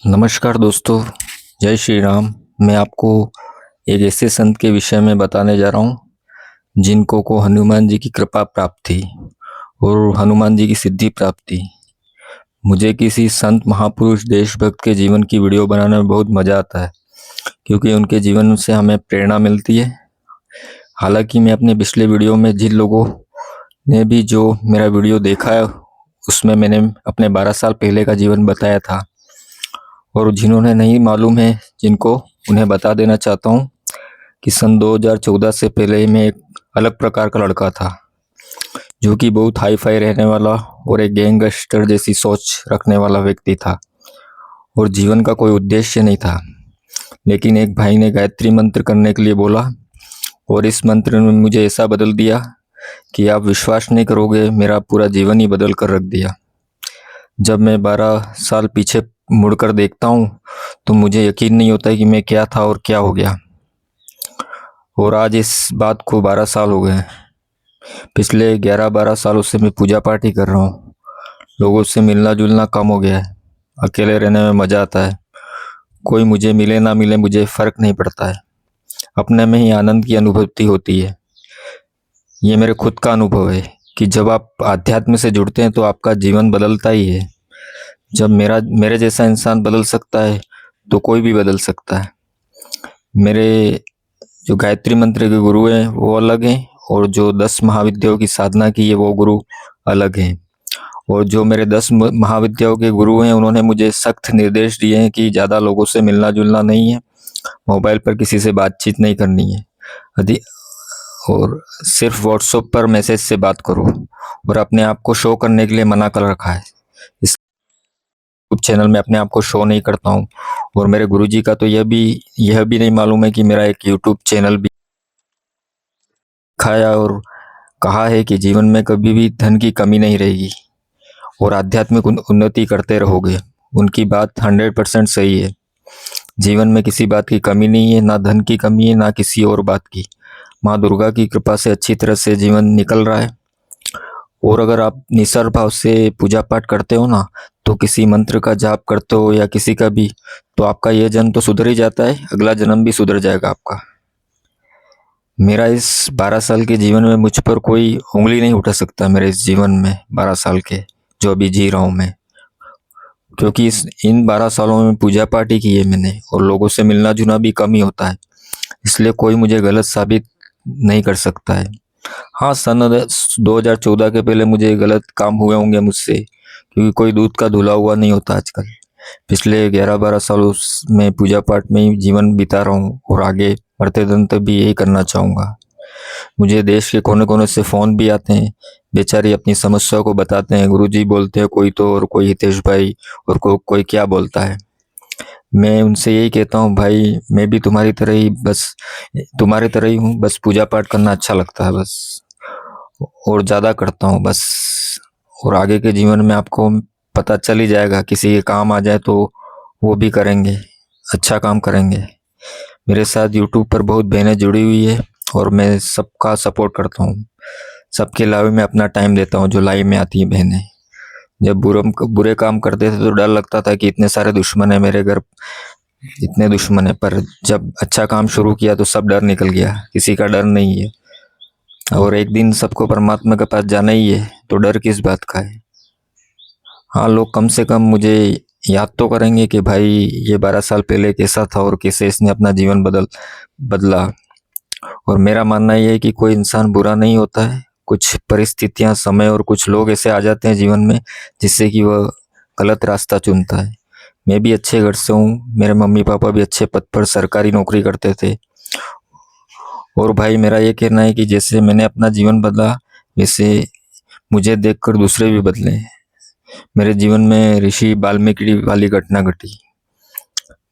नमस्कार दोस्तों, जय श्री राम। मैं आपको एक ऐसे संत के विषय में बताने जा रहा हूँ जिनको को हनुमान जी की कृपा प्राप्त थी और हनुमान जी की सिद्धि प्राप्त थी। मुझे किसी संत महापुरुष देशभक्त के जीवन की वीडियो बनाने में बहुत मज़ा आता है क्योंकि उनके जीवन से हमें प्रेरणा मिलती है। हालांकि मैं अपने पिछले वीडियो में जिन लोगों ने भी जो मेरा वीडियो देखा है उसमें मैंने अपने 12 साल पहले का जीवन बताया था, और जिन्होंने नहीं मालूम है जिनको, उन्हें बता देना चाहता हूँ कि सन 2014 से पहले मैं एक अलग प्रकार का लड़का था जो कि बहुत हाई फाई रहने वाला और एक गैंगस्टर जैसी सोच रखने वाला व्यक्ति था और जीवन का कोई उद्देश्य नहीं था। लेकिन एक भाई ने गायत्री मंत्र करने के लिए बोला और इस मंत्र ने मुझे ऐसा बदल दिया कि आप विश्वास नहीं करोगे, मेरा पूरा जीवन ही बदल कर रख दिया। जब मैं 12 साल पीछे मुड़कर देखता हूँ तो मुझे यकीन नहीं होता कि मैं क्या था और क्या हो गया। और आज इस बात को 12 साल हो गए हैं। पिछले 11-12 सालों से मैं पूजा पाठ ही कर रहा हूँ। लोगों से मिलना जुलना कम हो गया है। अकेले रहने में मज़ा आता है। कोई मुझे मिले ना मिले मुझे फ़र्क नहीं पड़ता है। अपने में ही आनंद की अनुभूति होती है। ये मेरे खुद का अनुभव है कि जब आप आध्यात्म से जुड़ते हैं तो आपका जीवन बदलता ही है। जब मेरे जैसा इंसान बदल सकता है तो कोई भी बदल सकता है। मेरे जो गायत्री मंत्र के गुरु हैं वो अलग हैं, और जो 10 महाविद्याओं की साधना की है वो गुरु अलग हैं। और जो मेरे 10 महाविद्याओं के गुरु हैं उन्होंने मुझे सख्त निर्देश दिए हैं कि ज़्यादा लोगों से मिलना जुलना नहीं है, मोबाइल पर किसी से बातचीत नहीं करनी है, यदि और सिर्फ व्हाट्सएप पर मैसेज से बात करो, और अपने आप को शो करने के लिए मना कर रखा है। इस यूट्यूब चैनल में अपने आप को शो नहीं करता हूँ। और मेरे गुरुजी का तो यह भी नहीं मालूम है कि मेरा एक यूट्यूब चैनल भी खाया और कहा है कि जीवन में कभी भी धन की कमी नहीं रहेगी और आध्यात्मिक उन्नति करते रहोगे। उनकी बात 100% सही है। जीवन में किसी बात की कमी नहीं है, ना धन की कमी है, ना किसी और बात की। माँ दुर्गा की कृपा से अच्छी तरह से जीवन निकल रहा है। और अगर आप निस्वार्थ भाव से पूजा पाठ करते हो ना, तो किसी मंत्र का जाप करते हो या किसी का भी, तो आपका यह जन्म तो सुधर ही जाता है, अगला जन्म भी सुधर जाएगा आपका। मेरा इस 12 साल के जीवन में मुझ पर कोई उंगली नहीं उठा सकता। मेरे इस जीवन में 12 साल के जो अभी जी रहा हूँ मैं, क्योंकि इन 12 सालों में पूजा पाठ ही की है मैंने, और लोगों से मिलना जुलना भी कम ही होता है, इसलिए कोई मुझे गलत साबित नहीं कर सकता है। हाँ, सन 2014 के पहले मुझे गलत काम हुए होंगे मुझसे, क्योंकि कोई दूध का धुला हुआ नहीं होता आजकल। पिछले 11-12 सालों में पूजा पाठ में ही जीवन बिता रहा हूँ और आगे मरते दम तक भी यही करना चाहूँगा। मुझे देश के कोने कोने से फ़ोन भी आते हैं, बेचारे अपनी समस्या को बताते हैं। गुरुजी बोलते हैं कोई तो, और कोई हितेश भाई, और कोई क्या बोलता है। मैं उनसे यही कहता हूँ, भाई मैं भी तुम्हारी तरह ही हूँ, बस पूजा पाठ करना अच्छा लगता है बस, और ज़्यादा करता हूँ बस। और आगे के जीवन में आपको पता चल ही जाएगा, किसी के काम आ जाए तो वो भी करेंगे, अच्छा काम करेंगे। मेरे साथ यूट्यूब पर बहुत बहनें जुड़ी हुई है और मैं सबका सपोर्ट करता हूँ। सबके लाइव में अपना टाइम देता हूँ जो लाइव में आती हैं बहनें। जब बुरे काम करते थे तो डर लगता था कि इतने सारे दुश्मन है मेरे घर, इतने दुश्मन है, पर जब अच्छा काम शुरू किया तो सब डर निकल गया, किसी का डर नहीं है। और एक दिन सबको परमात्मा के पास जाना ही है, तो डर किस बात का है। हाँ, लोग कम से कम मुझे याद तो करेंगे कि भाई ये 12 साल पहले कैसा था और कैसे इसने अपना जीवन बदला। और मेरा मानना ये है कि कोई इंसान बुरा नहीं होता है। कुछ परिस्थितियां, समय और कुछ लोग ऐसे आ जाते हैं जीवन में जिससे कि वह गलत रास्ता चुनता है। मैं भी अच्छे घर से हूँ, मेरे मम्मी पापा भी अच्छे पद पर सरकारी नौकरी करते थे। और भाई मेरा ये कहना है कि जैसे मैंने अपना जीवन बदला, वैसे मुझे देखकर दूसरे भी बदले। मेरे जीवन में ऋषि वाल्मीकि वाली घटना घटी।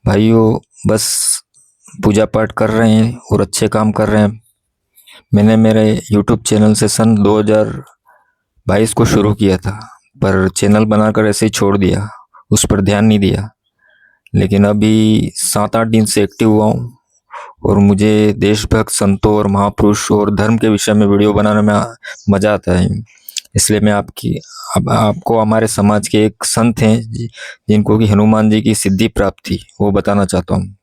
भाइयों, बस पूजा पाठ कर रहे हैं और अच्छे काम कर रहे हैं। मैंने मेरे यूट्यूब चैनल से सन 2022 को शुरू किया था, पर चैनल बनाकर ऐसे ही छोड़ दिया, उस पर ध्यान नहीं दिया। लेकिन अभी 7-8 दिन से एक्टिव हुआ हूँ और मुझे देशभक्त संतों और महापुरुष और धर्म के विषय में वीडियो बनाने में मज़ा आता है। इसलिए मैं अब आपको हमारे समाज के एक संत हैं जिनको कि हनुमान जी की सिद्धि प्राप्त थी वो बताना चाहता हूँ।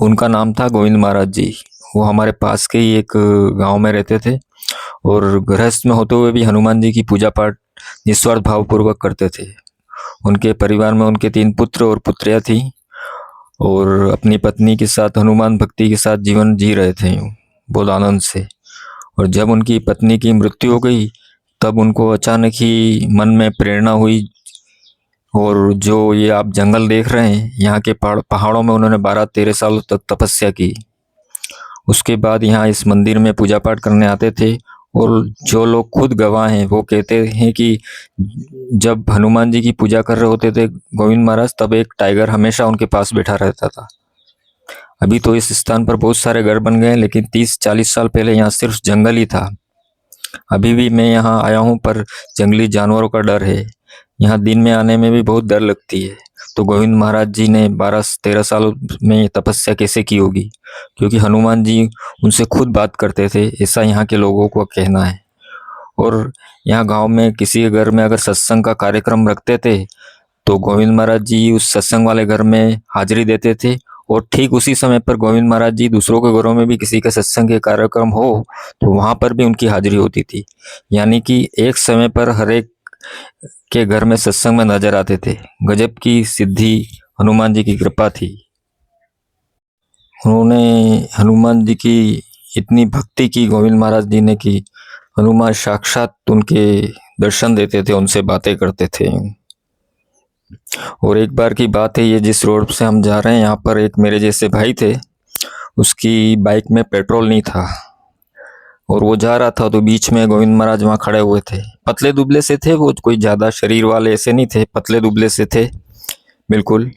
उनका नाम था गोविंद महाराज जी। वो हमारे पास के ही एक गांव में रहते थे और गृहस्थ में होते हुए भी हनुमान जी की पूजा पाठ निस्वार्थ भावपूर्वक करते थे। उनके परिवार में उनके 3 पुत्र और पुत्रियां थी और अपनी पत्नी के साथ हनुमान भक्ति के साथ जीवन जी रहे थे यूं बहुत आनंद से। और जब उनकी पत्नी की मृत्यु हो गई तब उनको अचानक ही मन में प्रेरणा हुई और जो ये आप जंगल देख रहे हैं यहाँ के पहाड़ों में उन्होंने 12-13 सालों तक तपस्या की। उसके बाद यहाँ इस मंदिर में पूजा पाठ करने आते थे और जो लोग खुद गवाह हैं वो कहते हैं कि जब हनुमान जी की पूजा कर रहे होते थे गोविंद महाराज तब एक टाइगर हमेशा उनके पास बैठा रहता था। अभी तो इस स्थान पर बहुत सारे घर बन गए लेकिन 30-40 साल पहले यहाँ सिर्फ जंगल ही था। अभी भी मैं यहाँ आया हूँ पर जंगली जानवरों का डर है। यहाँ दिन में आने में भी बहुत डर लगती है। तो गोविंद महाराज जी ने 12-13 साल में तपस्या कैसे की होगी, क्योंकि हनुमान जी उनसे खुद बात करते थे, ऐसा यहाँ के लोगों को कहना है। और यहाँ गांव में किसी के घर में अगर सत्संग का कार्यक्रम रखते थे तो गोविंद महाराज जी उस सत्संग वाले घर में हाजिरी देते थे और ठीक उसी समय पर गोविंद महाराज जी दूसरों के घरों में भी किसी का सत्संग के कार्यक्रम हो तो वहां पर भी उनकी हाजिरी होती थी। यानी कि एक समय पर हर एक के घर में सत्संग में नजर आते थे। गजब की सिद्धि हनुमान जी की कृपा थी। उन्होंने हनुमान जी की इतनी भक्ति की गोविंद महाराज जी ने कि हनुमान साक्षात उनके दर्शन देते थे, उनसे बातें करते थे। और एक बार की बात है, ये जिस रोड से हम जा रहे हैं यहाँ पर एक मेरे जैसे भाई थे, उसकी बाइक में पेट्रोल नहीं था और वो जा रहा था तो बीच में गोविंद महाराज वहाँ खड़े हुए थे। पतले दुबले से थे वो, कोई ज़्यादा शरीर वाले ऐसे नहीं थे, पतले दुबले से थे बिल्कुल।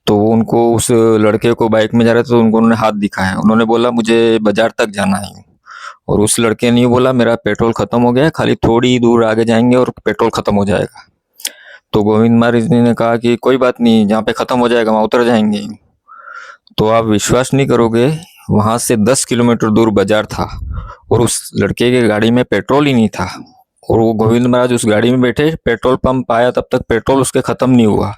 तो उनको उस लड़के को बाइक में जा रहे थे तो उनको उन्होंने हाथ दिखाया, उन्होंने बोला मुझे बाजार तक जाना है। और उस लड़के ने बोला मेरा पेट्रोल खत्म हो गया है, खाली थोड़ी दूर आगे जाएंगे और पेट्रोल खत्म हो जाएगा। तो गोविंद महाराज जी ने कहा कि कोई बात नहीं, जहाँ पे खत्म हो जाएगा वहाँ उतर जाएंगे। तो आप विश्वास नहीं करोगे, वहां से 10 किलोमीटर दूर बाजार था और उस लड़के के गाड़ी में पेट्रोल ही नहीं था। और वो गोविंद महाराज उस गाड़ी में बैठे, पेट्रोल पंप आया तब तक पेट्रोल उसके खत्म नहीं हुआ।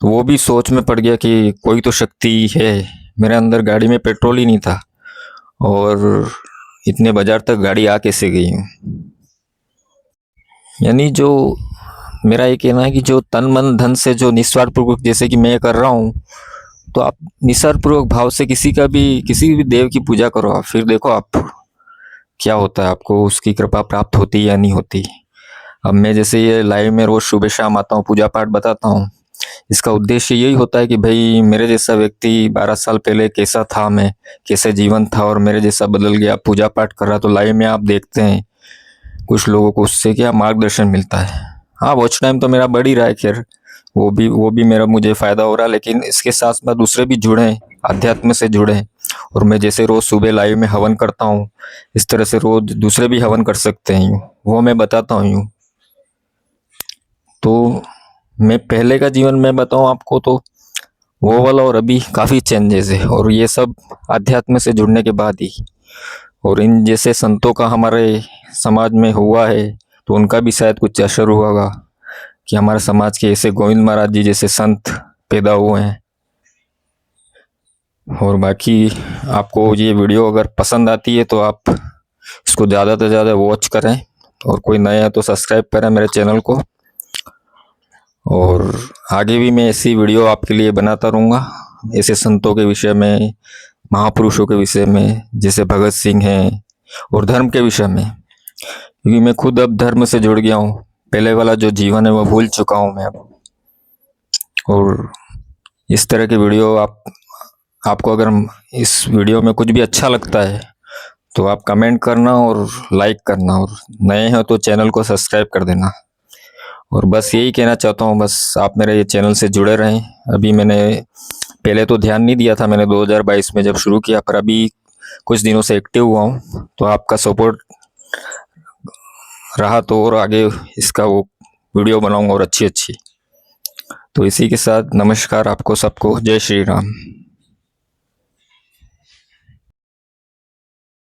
तो वो भी सोच में पड़ गया कि कोई तो शक्ति है, मेरे अंदर गाड़ी में पेट्रोल ही नहीं था और इतने बाजार तक गाड़ी आ कैसे गई। यानी जो मेरा ये कहना है कि जो तन मन धन से जो निस्वार्थ पूर्वक जैसे कि मैं कर रहा हूँ, तो आप निस्वार्थ पूर्वक भाव से किसी भी देव की पूजा करो, आप फिर देखो आप क्या होता है, आपको उसकी कृपा प्राप्त होती या नहीं होती। अब मैं जैसे ये लाइव में रोज सुबह शाम आता हूँ, पूजा पाठ बताता हूँ, इसका उद्देश्य यही होता है कि भाई मेरे जैसा व्यक्ति 12 साल पहले कैसा था, मैं कैसे जीवन था और मेरे जैसा बदल गया, पूजा पाठ कर रहा, तो लाइव में आप देखते हैं कुछ लोगों को उससे क्या मार्गदर्शन मिलता है। हाँ, वॉच टाइम तो मेरा बढ़ ही रहा है, खैर वो भी मेरा मुझे फायदा हो रहा है, लेकिन इसके साथ साथ दूसरे भी जुड़े, अध्यात्म से जुड़े। और मैं जैसे रोज सुबह लाइव में हवन करता हूँ, इस तरह से रोज दूसरे भी हवन कर सकते हैं, यूँ वो मैं बताता हूँ यूँ। तो मैं पहले का जीवन में बताऊँ आपको तो वो वाला और अभी काफ़ी चेंजेस है, और ये सब अध्यात्म से जुड़ने के बाद ही। और इन जैसे संतों का हमारे समाज में हुआ है तो उनका भी शायद कुछ असर हुआ होगा कि हमारे समाज के ऐसे गोविंद महाराज जी जैसे संत पैदा हुए हैं। और बाकी आपको ये वीडियो अगर पसंद आती है तो आप इसको ज़्यादा से ज़्यादा वॉच करें, और कोई नया है तो सब्सक्राइब करें मेरे चैनल को। और आगे भी मैं ऐसी वीडियो आपके लिए बनाता रहूँगा, ऐसे संतों के विषय में, महापुरुषों के विषय में, जैसे भगत सिंह हैं, और धर्म के विषय में, क्योंकि मैं खुद अब धर्म से जुड़ गया हूँ। पहले वाला जो जीवन है वो भूल चुका हूँ मैं अब। और इस तरह के वीडियो आपको अगर इस वीडियो में कुछ भी अच्छा लगता है तो आप कमेंट करना और लाइक करना, और नए हैं तो चैनल को सब्सक्राइब कर देना। और बस यही कहना चाहता हूँ, बस आप मेरे ये चैनल से जुड़े रहें। अभी मैंने पहले तो ध्यान नहीं दिया था, मैंने 2022 में जब शुरू किया, पर अभी कुछ दिनों से एक्टिव हुआ हूँ, तो आपका सपोर्ट रहा तो और आगे इसका वो वीडियो बनाऊंगा और अच्छी। तो इसी के साथ नमस्कार आपको सबको, जय श्री राम।